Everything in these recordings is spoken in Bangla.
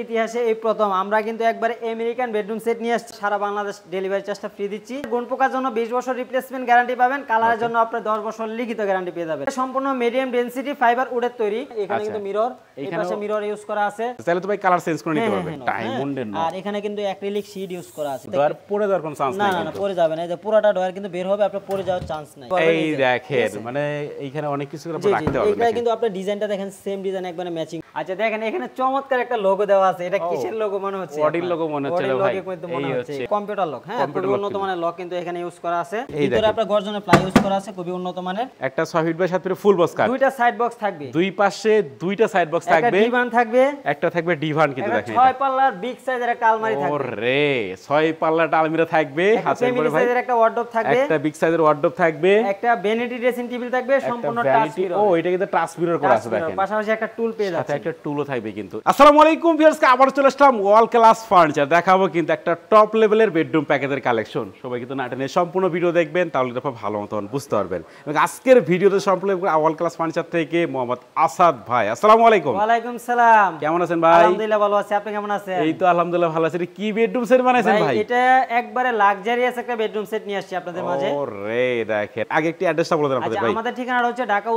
ইতিহাসে এই প্রথম আমরা কিন্তু একবারে আমেরিকান বেডরুম সেট নিয়ে আসছি। সারা বাংলাদেশ ডেলিভারি চার্জটা ফ্রি দিচ্ছি। গুণ পোকার জন্য 20 বছর রিপ্লেসমেন্ট গ্যারান্টি পাবেন, কালারের জন্য আপনি 10 বছর লিখিত গ্যারান্টি পেয়ে যাবেন। সম্পূর্ণ মিডিয়াম ডেনসিটি ফাইবার উডের তৈরি। এখানে কিন্তু মিরর, এই পাশে মিরর ইউজ করা আছে। তাহলে তো ভাই কালার চেঞ্জ করে নিতে পারবেন। ডায়মন্ডের না। আর এখানে কিন্তু অ্যাক্রিলিক শীট ইউজ করা আছে। ডয়ার পড়ে যাওয়ার কোনো চান্স নাই। না, পড়ে যাবে না। এই যে পুরোটা ডয়ার কিন্তু বের হবে, আপনার পড়ে যাওয়ার চান্স নাই। এই দেখেন, মানে এইখানে অনেক কিছু করে রাখতে পারবেন। এইটা কিন্তু আপনার ডিজাইনটা দেখেন, সেম ডিজাইন একবারে ম্যাচিং। আচ্ছা দেখেন, এখানে চমৎকার একটা লোগো দেওয়া আছে। এটা কিসের লোগো মনে হচ্ছে? বডির লোগো মনে হচ্ছে ভাই। এই হচ্ছে কম্পিউটার লক। হ্যাঁ, খুবই উন্নত মানের লক কিন্তু এখানে ইউজ করা আছে। ভিতরে আপনার গর্জনের প্লাই ইউজ করা আছে, খুবই উন্নত মানের। একটা 6 feet by 7 feet full box cut. দুইটা সাইড বক্স থাকবে, দুই পাশে দুইটা সাইড বক্স থাকবে। একটা ডিভান থাকবে, একটা থাকবে ডিভান কিন্তু দেখেন। 6 পাল্লার বিগ সাইজের একটা আলমারি থাকবে। ওরে 6 পাল্লাটা আলমিরা থাকবে। হাতের উপরে ভাই একটা ওয়ার্ডরোব থাকবে, একটা বিগ সাইজের ওয়ার্ডরোব থাকবে, একটা ভ্যানিটি ড্রেসিং টেবিল থাকবে, সম্পূর্ণ টাচ মিরর। ও এটা কিন্তু টাচ মিরর করা আছে দেখেন। পাশাপাশি একটা টুল পেয়ে যাচ্ছে, সাথে একটা টুলও থাকবে কিন্তু। আসসালামু আলাইকুম ভিউয়ার্স, আবার চলে আসলাম ওয়াল ক্লাস ফার্নিচার। দেখাবো কিন্তু একটা টপ লেভেলের বেডরুম প্যাকেজের কালেকশন। সবাই কিন্তু না টেনে সম্পূর্ণ ভিডিও দেখবেন, তাহলে আপনারা ভালো মতন বুঝতে পারবেন। এবং আজকের ভিডিওতে সম্পূর্ণ ওয়াল ক্লাস ফার্নিচার থেকে মোহাম্মদ আসাদ ভাই। আসসালামু আলাইকুম। ওয়া আলাইকুম সালাম। কেমন আছেন ভাই? আলহামদুলিল্লাহ ভালো আছি, আপনি কেমন আছেন? এই তো আলহামদুলিল্লাহ ভালো আছি। কি বেডরুম সেট বানাইছেন ভাই? এটা একবারে লাক্সারিয়াস একটা বেডরুম সেট নিয়ে আসছি আপনাদের মাঝে। ওরে দেখেন, আগে একটু অ্যাড্রেসটা বলে দেন আপনাদের ভাই। আমাদের ঠিকানাটা হচ্ছে ঢাকা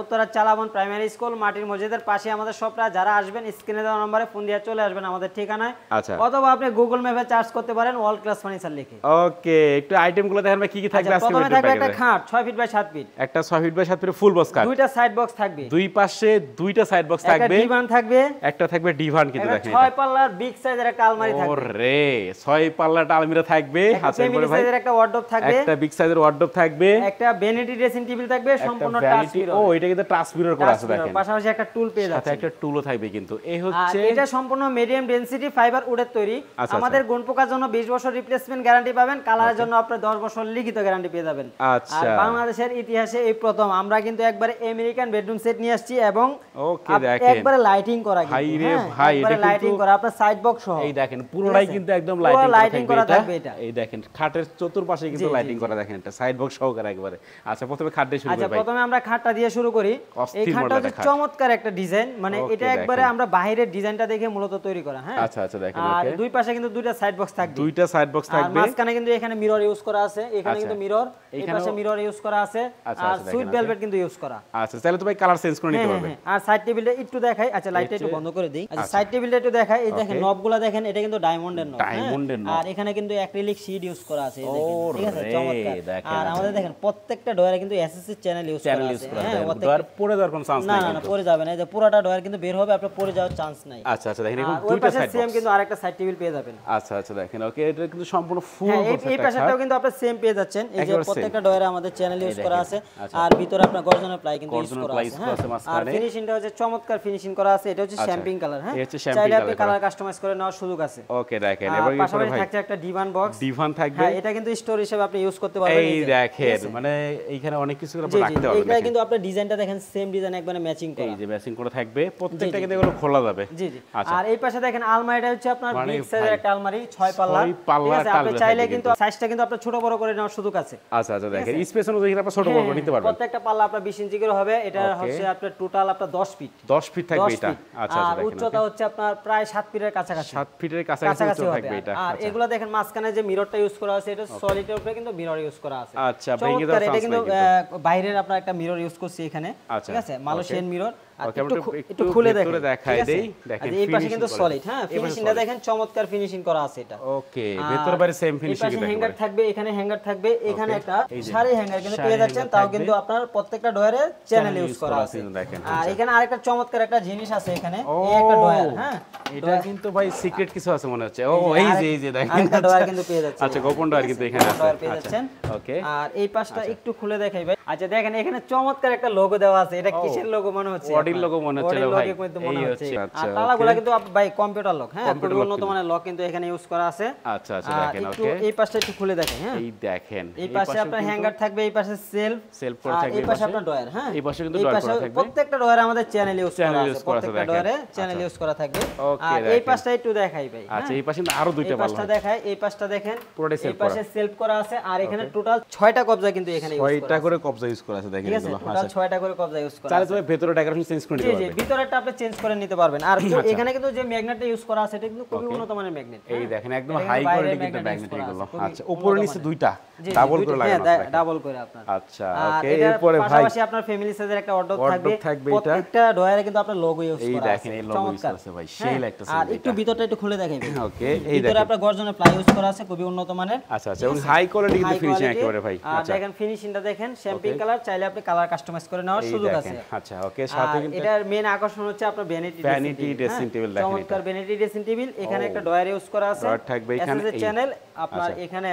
উত্তরা চালাবন প্রাইমারি স্কুল, মাটির মসজিদের পাশে আমাদের শপটা। যারা আসবেন স্ক্রিনে দেওয়া নম্বরে ফোন দিয়ে চলে আসবেন আমাদের ঠিকানায়। আচ্ছা, অথবা আপনি গুগল ম্যাপে সার্চ করতে পারেন ওয়াল ক্লাস ফার্নিচার লিখে। ওকে, একটু আইটেমগুলো দেখেন ভাই, কি কি থাকবে আজকে? প্রথমে থাকবে একটা খাট 6 ফিট বাই 7 ফিট, একটা 6 feet by 7 feet full box cut. দুইটা সাইড বক্স থাকবে, দুই পাশে দুইটা সাইড বক্স থাকবে, একটা ডিভান থাকবে, একটা থাকবে ডিভান কিন্তু দেখেন। 6 পাল্লার বিগ সাইজের একটা আলমারি থাকবে। ওরে 6 পাল্লাটা আলমিরা থাকবে, হাতের উপরে ভাই একটা ওয়ার্ডরোব থাকবে, একটা বিগ সাইজের ওয়ার্ডরোব থাকবে, একটা ভ্যানিটি ড্রেসিং টেবিল থাকবে, সম্পূর্ণ টাচ মিরর। ও এটা কিন্তু টাচ মিরর করা আছে দেখেন। পাশাপাশি একটা টুল পেয়ে যাচ্ছে, সাথে একটা টুলও থাকবে কিন্তু। এই হচ্ছে এটা সম্পূর্ণ মিডিয়াম ডেনসিটি ফাইবার উডের তৈরি। আমাদের গুণ পোকার জন্য 20 বছর রিপ্লেসমেন্ট গ্যারান্টি পাবেন, কালারের জন্য আপনি 10 বছর লিখিত গ্যারান্টি পেয়ে যাবেন। আচ্ছা, আর বাংলাদেশের ইতিহাসে এই প্রথম আমরা কিন্তু একবারে আমেরিকান বেডরুম সেট নিয়ে আসছি এবং ওকে দেখেন একবারে লাইটিং করা কিন্তু। ভাই রে ভাই, এটা লাইটিং করা, আপনার সাইড বক্স সহ। এই দেখেন পুরোটাই কিন্তু একদম লাইটিং করা থাকবে এটা। এই দেখেন খাটের চতুর্পাশে কিন্তু লাইটিং করা দেখেন, এটা সাইড বক্স সহকারে একবারে। আচ্ছা, প্রথমে খাট দিয়ে শুরু করি ভাই। আচ্ছা, প্রথমে আমরা খাটটা দিয়ে শুরু করি। এই খাটটা হচ্ছে চমৎকার একটা ডিজাইন, মানে এটা একবারে আমরা বাইরের ডিজাইনটা দেখে মূলত তৈরি করা। হ্যাঁ, আচ্ছা আচ্ছা দেখেন। আর দুই পাশে কিন্তু দুইটা সাইড বক্স থাকবে, দুইটা সাইড বক্স থাকবে। আর মাঝখানে কিন্তু এখানে মিরর ইউজ করা আছে, এখানে কিন্তু মিরর, এই পাশে মিরর ইউজ করা আছে, আর সুইট ভেলভেট কিন্তু ইউজ করা। আচ্ছা, তাহলে তো ভাই কালার চেঞ্জ করে নিতে পারবেন। আর সাইড টেবিলটা একটু দেখাই। আচ্ছা, লাইটটা একটু বন্ধ করে দেই। আচ্ছা, সাইড টেবিলটা একটু দেখাই। এই দেখেন নবগুলা দেখেন, এটা কিন্তু ডায়মন্ডের নব। ডায়মন্ডের নব। আর এখানে কিন্তু অ্যাক্রিলিক শীট ইউজ করা আছে, এই দেখেন। ঠিক আছে, চমৎকার। আর আমাদের দেখেন প্রত্যেকটা ডয়ারে কিন্তু এসএসসি চ্যানেল ইউজ করা আছে। হ্যাঁ, ডয়ার পড়ে যাওয়ার কোনো চান্স নাই। না, পড়ে যাবে না। এই যে পুরোটা ডয়ার কিন্তু বের হবে, আপনার পড়ে যাওয়ার চান্স নাই। আচ্ছা আচ্ছা দেখেন, এখন দুইটা সাইড সেম কিন্তু আরেকটা সাইড টেবিল পেয়ে যাবেন। আচ্ছা আচ্ছা দেখেন। ওকে, এটা কিন্তু সম্পূর্ণ ফুল বক্স। এই পাশেটাও কিন্তু আপনি সেম পেয়ে যাচ্ছেন। এই যে প্রত্যেকটা ডয়ারে আমাদের চ্যানেল ইউজ করা আছে, আর ভিতরে আপনার গর্জনের প্লাই কিন্তু ইউজ করা আছে। আর ফিনিশিংটা হচ্ছে চমৎকার ফিনিশিং করা আছে। এটা হচ্ছে শ্যাম্পিং কালার। হ্যাঁ, চাইলে আপনি কালার কাস্টমাইজ করে নেওয়ার সুযোগ আছে। ওকে দেখেন, এবার পাশাপাশি থাকছে একটা ডিভান বক্স। ডিভান থাকবে। হ্যাঁ, এটা কিন্তু স্টোর হিসেবে আপনি ইউজ করতে পারবেন। এই দেখেন, মানে এইখানে অনেক কিছু করে রাখতে পারবেন। এইটা কিন্তু আপনার ডিজাইনটা দেখেন, সেম ডিজাইন একবারে ম্যাচিং করা। এই যে ম্যাচিং করে থাকবে, প্রত্যেকটা কিন্তু এগুলো খোলা যাবে। জি জি। আর এই পাশে দেখেন আলমারিটা হচ্ছে আপনার বিগ সাইজের একটা আলমারি, 6 পাল্লা। ঠিক আছে, আপনি চাইলে কিন্তু সাইজটা কিন্তু আপনি ছোট বড় করে নেওয়ার সুযোগ আছে। আচ্ছা আচ্ছা দেখেন, স্পেস অনুযায়ী আপনি ছোট বড় করে নিতে পারবেন। প্রত্যেকটা পাল্লা আপনার 20 ইঞ্চি করে হবে। এটা হচ্ছে আপনার টোটাল আপনার 10 ফিট। 10 ফিট থাকবে এটা। আচ্ছা আচ্ছা আর উচ্চতা হচ্ছে আপনার প্রায় 7 ফিটের কাছাকাছি। 7 ফিটের কাছাকাছি উচ্চতা থাকবে এটা। আর এগুলা দেখেন মাঝখানে যে মিররটা ইউজ করা আছে, এটা সলিডের উপরে কিন্তু মিরর ইউজ করা আছে। আচ্ছা, ভেঙে যাওয়ার চান্স নাই। এটা কিন্তু বাইরের আপনার একটা মিরর ইউজ করছি এখানে। ঠিক আছে, মালয়েশিয়ান মিরর। একটু খুলে দেখাই দেই। দেখেন এই পাশে কিন্তু সলিড। হ্যাঁ, ফিনিশিংটা দেখেন, চমৎকার ফিনিশিং করা আছে এটা। ওকে, ভিতর বাইরে সেম ফিনিশিং দেখেন। এখানে হ্যাঙ্গার থাকবে, এখানে হ্যাঙ্গার থাকবে, এখানে একটা শাড়ি হ্যাঙ্গার কিন্তু পেয়ে যাচ্ছেন। তাও কিন্তু আপনার প্রত্যেকটা ডয়ারে চ্যানেল ইউজ করা আছে। আর এখানে আরেকটা চমৎকার একটা জিনিস আছে এখানে, এই একটা ডয়ার। হ্যাঁ, এটা কিন্তু ভাই সিক্রেট কিছু আছে মনে হচ্ছে। ও এই যে দেখেন, একটা ডয়ার কিন্তু পেয়ে যাচ্ছেন। আচ্ছা, গোপন ডয়ার কিন্তু এখানে আছে। আচ্ছা, ওকে। আর এই পাশটা একটু খুলে দেখাই ভাই। আচ্ছা দেখেন, এখানে চমৎকার একটা লোগো দেওয়া আছে। এটা কিসের লোগো মনে হচ্ছে? বডির লোগো মনে হচ্ছে ভাই। এই হচ্ছে। আর তালাগুলো কিন্তু ভাই কম্পিউটার লক। হ্যাঁ, খুবই উন্নত মানের লক কিন্তু এখানে ইউজ করা আছে। আচ্ছা আচ্ছা দেখেন। ওকে, এই পাশটা একটু খুলে দেখেন। হ্যাঁ, এই দেখেন, এই পাশে আপনার হ্যাঙ্গার থাকবে, এই পাশে সেলফ করে থাকবে, এই পাশে আপনার ডয়ার। হ্যাঁ, এই পাশে কিন্তু ডয়ার করা থাকবে। প্রত্যেকটা ডয়ারে আমাদের চ্যানেল ইউজ করা আছে। প্রত্যেকটা ডয়ারে চ্যানেল ইউজ করা থাকবে। ওকে আর এই পাশটা একটু দেখাই ভাই। আচ্ছা এই পাশে আরো দুইটা এই পাশটা দেখাই, এই পাশটা দেখেন পুরোটাই এই সেলফ পাশে সেলফ করা আছে আর এখানে টোটাল 6টা কবজা কিন্তু এখানে ইউজ করা আছে। 6টা করে কবজা ইউজ করা আছে দেখেন ঠিক আছে, এগুলো টোটাল 6টা করে কবজা ইউজ করা চাইলে আছে। তুমি ভেতরে ডেকোরেশন চেঞ্জ করে জি নিতে জি, পারবে। ভিতরেরটা আপনি চেঞ্জ করে নিতে পারবেন। আর এখানে কিন্তু যে ম্যাগনেটটা ইউজ করা আছে এটা কিন্তু খুবই উন্নত মানের ম্যাগনেট। এই দেখেন একদম হাই কোয়ালিটি কিন্তু ম্যাগনেট এগুলো। আচ্ছা উপরে নিচে দুইটা জি, ডাবল করে হ্যাঁ, লাগানো আছে। ডাবল করে আপনার। আচ্ছা আর ওকে এটার এরপরে ভাই পাশাপাশি আপনার ফ্যামিলি সাইজের একটা ওয়ার্ডরোব থাকবে। থাকবে এটা। প্রত্যেকটা ডয়ারে কিন্তু আপনার লোগো ইউজ এই করা আছে। দেখেন এই লোগো ইউজ চমৎকার। আছে ভাই সেই হ্যাঁ, লাগতেছে আর একটু ভিতরটা একটু খুলে দেখাই ভাই। ওকে এই ভিতরে দেখেন আপনার গর্জনের প্লাই ইউজ করা আছে, খুবই উন্নত মানের। আচ্ছা আচ্ছা এবং হাই কোয়ালিটি কিন্তু High ফিনিশিং quality, একেবারে ভাই। আর আচ্ছা দেখেন ফিনিশিংটা দেখেন শ্যাম্পিং কালার, চাইলে আপনি কালার কাস্টমাইজ করে নেওয়ার এই সুযোগ আছে। দেখেন আচ্ছা ওকে সাথে আর কিন্তু এটার মেইন আকর্ষণ হচ্ছে আপনার ভ্যানিটি ড্রেসিং টেবিল দেখেন এটা। চমৎকার ভ্যানিটি ড্রেসিং টেবিল। এখানে একটা ডয়ার ইউজ করা আছে, ডয়ার থাকবে এখানে, এসএস এই। চ্যানেল আপনার আচ্ছা। এখানে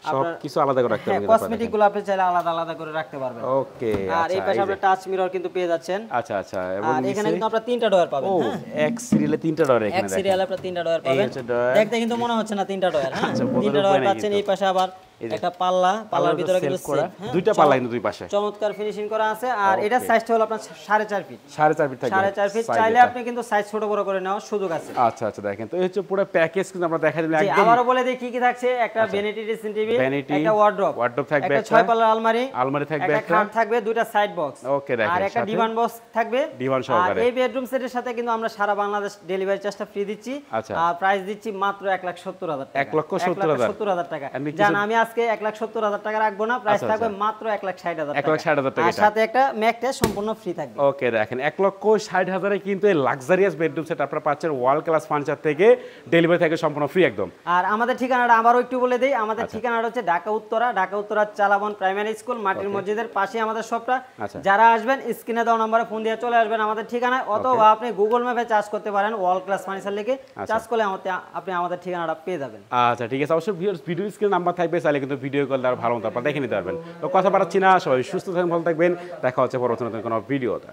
সব আপনার কিছু আলাদা করে রাখতে হবে কিন্তু কসমেটিক গুলো আপনি চাইলে আলাদা আলাদা করে রাখতে পারবেন। ওকে আর এই আচ্ছা পাশে এই আপনি যে- টাচ মিরর কিন্তু পেয়ে যাচ্ছেন। আচ্ছা আচ্ছা এবং আর এখানে নিচে কিন্তু আপনার 3টা ডয়ার পাবেন। ও হ্যাঁ, এক সিরিয়ালে 3টা ডোর এক এখানে দেখেন সিরিয়ালে আপনার 3টা ডয়ার এই পাবেন। হচ্ছে ডয়ার। দেখতে কিন্তু মনে হচ্ছে না 3টা ডয়ার। হ্যাঁ, আচ্ছা, বোতলের 3টা উপরে ডয়ার নেই পাচ্ছেন। কিন্তু। এই পাশে আবার এই যে একটা পাল্লার ভিতরে কিন্তু করা সেলফ, হ্যাঁ, দুইটা পাল্লা কিন্তু দুই পাশে চমৎকার ফিনিশিং করা আছে। আর এটা সাইজটা হলো আপনার 4.5 ফিট। 4.5 ফিট থাকবে 4.5 ফিট, size চাইলে এটা। আপনি কিন্তু সাইজ ছোট বড় করে নেওয়ার সুযোগ আছে। আচ্ছা আচ্ছা দেখেন তো এই হচ্ছে পুরো প্যাকেজ কিন্তু আমরা দেখা দিলাম জি, একদম আবারও বলে দিই কি কি থাকছে। একটা ভ্যানিটি ড্রেসিং টেবিল, Vanity, একটা ওয়ার্ডরোব থাকবে একটা একটা, 6 পাল্লার আলমারি থাকবে একটা খাট থাকবে, দুইটা সাইড বক্স ওকে দেখেন আর একটা সাথে ডিভান বক্স থাকবে। ডিভান আর সহকারে এই বেডরুম সেটের সাথে কিন্তু আমরা সারা বাংলাদেশ ডেলিভারি চার্জটা ফ্রি দিচ্ছি। আচ্ছা। আর প্রাইস দিচ্ছি মাত্র 1,70,000 টাকা। 1,70,000 1,70,000 টাকা। এমনি কিছু- জান আমি আজকে 1,70,000 টাকা রাখবো না, প্রাইস আচ্ছা, থাকবে মাত্র 1,60,000 টাকা। 1,60,000 টাকা আর এটা। সাথে একটা ম্যাক টেস্ট সম্পূর্ণ ফ্রি থাকবে। ওকে দেখেন 1,60,000 এ কিন্তু এই লাক্সারিয়াস বেডরুম সেট আপনারা পাচ্ছেন ওয়ার্ল্ড ক্লাস ফার্নিচার থেকে ডেলিভারি থাকে সম্পূর্ণ ফ্রি একদম আর আমাদের ঠিকানাটা আবারও একটু বলে দেই। আমাদের ঠিকানাটা হচ্ছে ঢাকা উত্তরা চালাবন প্রাইমারি স্কুল মাটির মসজিদের পাশে আমাদের শপটা। আচ্ছা। যারা আসবেন স্ক্রিনে দেওয়া নম্বরে ফোন দিয়ে চলে আসবেন আমাদের ঠিকানায়, অথবা আপনি গুগল ম্যাপে চার্জ করতে পারেন ওয়ার্ল্ড ক্লাস ফার্নিচার লিখে চার্জ করলে আপনি আমাদের ঠিকানাটা পেয়ে যাবেন। আচ্ছা ঠিক আছে অবশ্যই ভিডিও স্ক্রিন নাম্বার থাকবে চাইলে কিন্তু ভিডিও কল দ্বারা ভালো মতো আপনারা দেখে নিতে পারবেন। তো কথা বাড়াচ্ছি না, সবাই সুস্থ থাকবেন ভালো থাকবেন, দেখা হচ্ছে পরবর্তী নতুন কোনো ভিডিওতে।